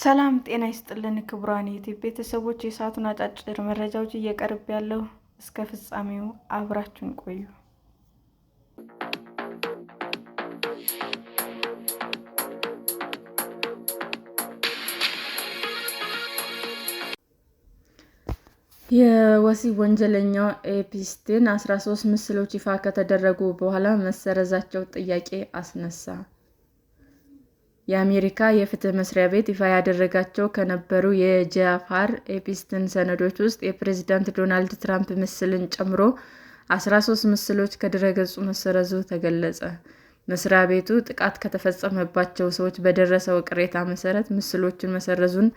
ሰላም ጤና ይስጥልን ክቡራን የዩቲዩብ ቤተሰቦች፣ የሰዓቱን አጫጭር መረጃዎች እየቀርብ ያለው እስከ ፍጻሜው አብራችሁን ቆዩ። የወሲብ ወንጀለኛው ኤፕስቲን 13 ምስሎች ይፋ ከተደረጉ በኋላ መሰረዛቸው ጥያቄ አስነሳ። የአሜሪካ የፍትህ መስሪያ ቤት ይፋ ያደረጋቸው ከነበሩ የጄፍሪ ኤፕስቲን ሰነዶች ውስጥ የፕሬዝዳንት ዶናልድ ትራምፕ ምስልን ጨምሮ 13 ምስሎች ከድረ-ገጹ መሰረዙ ተገለጸ። መስሪያ ቤቱ ጥቃት ከተፈጸመባቸው ሰዎች በደረሰው ቅሬታ መሰረት ምስሎቹን መሰረዙን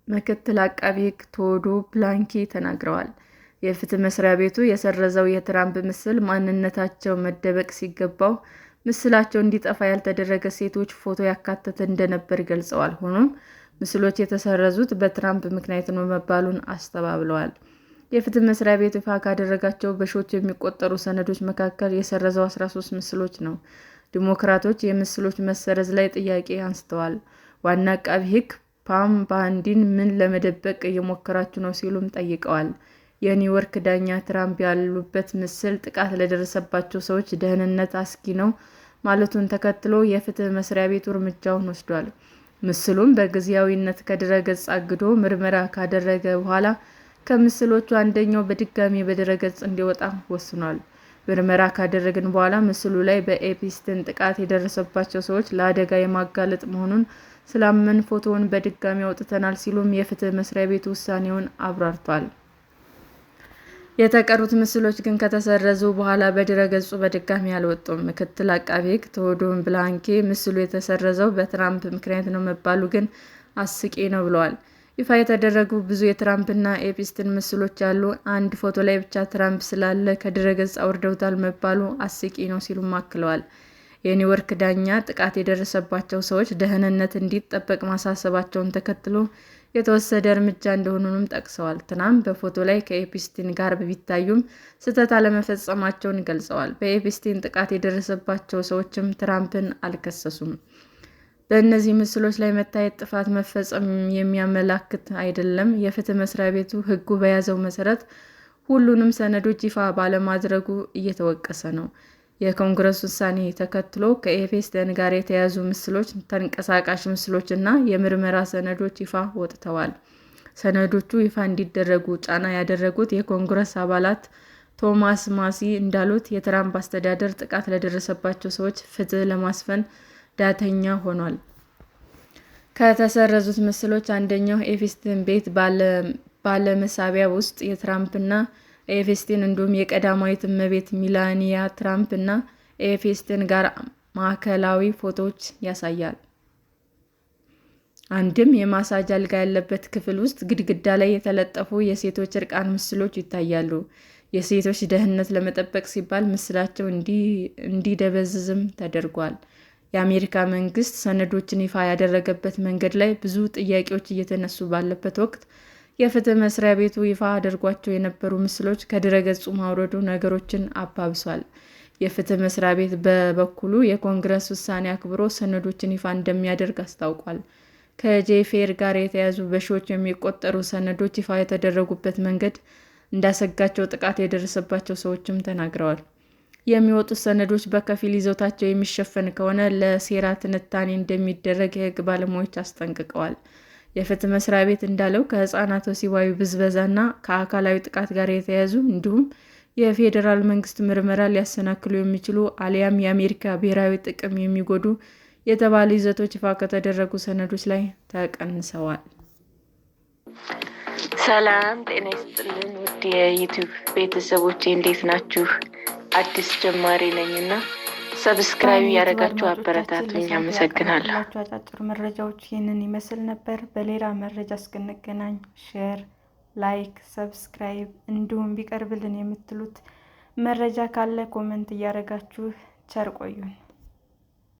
ምክትል አቃቤ ሕግ ቶድ ብላንኬ ተናግረዋል። የፍትህ መስሪያ ቤቱ የሰረዘው የትራምፕ ምስል ማንነታቸው መደበቅ ሲገባው ምስላቸው እንዲጠፋ ያልተደረገ ሴቶች ፎቶ ያካተተ እንደነበር ገልጸዋል። ሆኖም ምስሎች የተሰረዙት በትራምፕ ምክንያት ነው መባሉን አስተባብለዋል። የፍትህ መስሪያ ቤቱ ይፋ ካደረጋቸው በሺዎች የሚቆጠሩ ሰነዶች መካከል የሰረዘው 13 ምስሎች ነው። ዲሞክራቶች የምስሎች መሰረዝ ላይ ጥያቄ አንስተዋል። ዋና አቃቤ ሕግ ፓም ባንዲን ምን ለመደበቅ እየሞከራችሁ ነው ሲሉም ጠይቀዋል። የኒውዮርክ ዳኛ ትራምፕ ያሉበት ምስል ጥቃት ለደረሰባቸው ሰዎች ደህንነት አስጊ ነው ማለቱን ተከትሎ የፍትህ መስሪያ ቤቱ እርምጃውን ወስዷል። ምስሉን በጊዜያዊነት ከድረ-ገጽ አግዶ ምርመራ ካደረገ በኋላ ከምስሎቹ አንደኛው በድጋሚ በድረ-ገጽ እንዲወጣ ወስኗል። ምርመራ ካደረግን በኋላ ምስሉ ላይ በኤፕስቲን ጥቃት የደረሰባቸው ሰዎች ለአደጋ የማጋለጥ መሆኑን ስላመን ፎቶውን በድጋሚ አውጥተናል ሲሉም የፍትህ መስሪያ ቤቱ ውሳኔውን አብራርቷል። የተቀሩት ምስሎች ግን ከተሰረዙ በኋላ በድረ-ገጹ በድጋሚ አልወጡም። ምክትል አቃቤ ሕግ ቶድ ብላንኬ ምስሉ የተሰረዘው በትራምፕ ምክንያት ነው መባሉ ግን አስቂኝ ነው ብለዋል። ይፋ የተደረጉ ብዙ የትራምፕና ኤፕስቲን ምስሎች አሉ። አንድ ፎቶ ላይ ብቻ ትራምፕ ስላለ ከድረ-ገጽ አውርደውታል መባሉ አስቂኝ ነው ሲሉም አክለዋል። የኒውዮርክ ዳኛ ጥቃት የደረሰባቸው ሰዎች ደህንነት እንዲጠበቅ ማሳሰባቸውን ተከትሎ የተወሰደ እርምጃ እንደሆነም ጠቅሰዋል። ትራምፕ በፎቶ ላይ ከኤፕስቲን ጋር ቢታዩም ስህተት አለመፈጸማቸውን ገልጸዋል። በኤፕስቲን ጥቃት የደረሰባቸው ሰዎችም ትራምፕን አልከሰሱም። በእነዚህ ምስሎች ላይ መታየት ጥፋት መፈጸም የሚያመላክት አይደለም። የፍትህ መስሪያ ቤቱ ሕጉ በያዘው መሰረት ሁሉንም ሰነዶች ይፋ ባለማድረጉ እየተወቀሰ ነው። የኮንግረስ ውሳኔ ተከትሎ ከኤፕስቲን ጋር የተያያዙ ምስሎች፣ ተንቀሳቃሽ ምስሎች እና የምርመራ ሰነዶች ይፋ ወጥተዋል። ሰነዶቹ ይፋ እንዲደረጉ ጫና ያደረጉት የኮንግረስ አባላት ቶማስ ማሲ እንዳሉት የትራምፕ አስተዳደር ጥቃት ለደረሰባቸው ሰዎች ፍትህ ለማስፈን ዳተኛ ሆኗል። ከተሰረዙት ምስሎች አንደኛው ኤፕስቲን ቤት ባለመሳቢያ ውስጥ የትራምፕና ኤፕስቲን እንዲሁም የቀዳማዊት እመቤት ሚላኒያ ትራምፕ እና ኤፕስቲን ጋር ማዕከላዊ ፎቶዎች ያሳያል። አንድም የማሳጅ አልጋ ያለበት ክፍል ውስጥ ግድግዳ ላይ የተለጠፉ የሴቶች እርቃን ምስሎች ይታያሉ። የሴቶች ደህንነት ለመጠበቅ ሲባል ምስላቸው እንዲደበዝዝም ተደርጓል። የአሜሪካ መንግስት ሰነዶችን ይፋ ያደረገበት መንገድ ላይ ብዙ ጥያቄዎች እየተነሱ ባለበት ወቅት የፍትህ መስሪያ ቤቱ ይፋ አድርጓቸው የነበሩ ምስሎች ከድረ-ገጹ ማውረዱ ነገሮችን አባብሷል። የፍትህ መስሪያ ቤት በበኩሉ የኮንግረስ ውሳኔ አክብሮ ሰነዶችን ይፋ እንደሚያደርግ አስታውቋል። ከጄፍሪ ጋር የተያያዙ በሺዎች የሚቆጠሩ ሰነዶች ይፋ የተደረጉበት መንገድ እንዳሰጋቸው ጥቃት የደረሰባቸው ሰዎችም ተናግረዋል። የሚወጡት ሰነዶች በከፊል ይዘታቸው የሚሸፈን ከሆነ ለሴራ ትንታኔ እንደሚደረግ የሕግ ባለሙያዎች አስጠንቅቀዋል። የፍትህ መስሪያ ቤት እንዳለው ከህፃናት ወሲባዊ ብዝበዛ እና ከአካላዊ ጥቃት ጋር የተያያዙ እንዲሁም የፌዴራል መንግስት ምርመራ ሊያሰናክሉ የሚችሉ አሊያም የአሜሪካ ብሔራዊ ጥቅም የሚጎዱ የተባሉ ይዘቶች ይፋ ከተደረጉ ሰነዶች ላይ ተቀንሰዋል። ሰላም ጤና ይስጥልን ውድ የዩቲዩብ ቤተሰቦቼ እንዴት ናችሁ? አዲስ ጀማሪ ነኝና ሰብስክራይብ ያደረጋችሁ አበረታቱኝ። አመሰግናለሁ። አጫጭር መረጃዎች ይህንን ይመስል ነበር። በሌላ መረጃ እስክንገናኝ ሼር፣ ላይክ፣ ሰብስክራይብ እንዲሁም ቢቀርብልን የምትሉት መረጃ ካለ ኮመንት እያደረጋችሁ ቸር ቆዩን።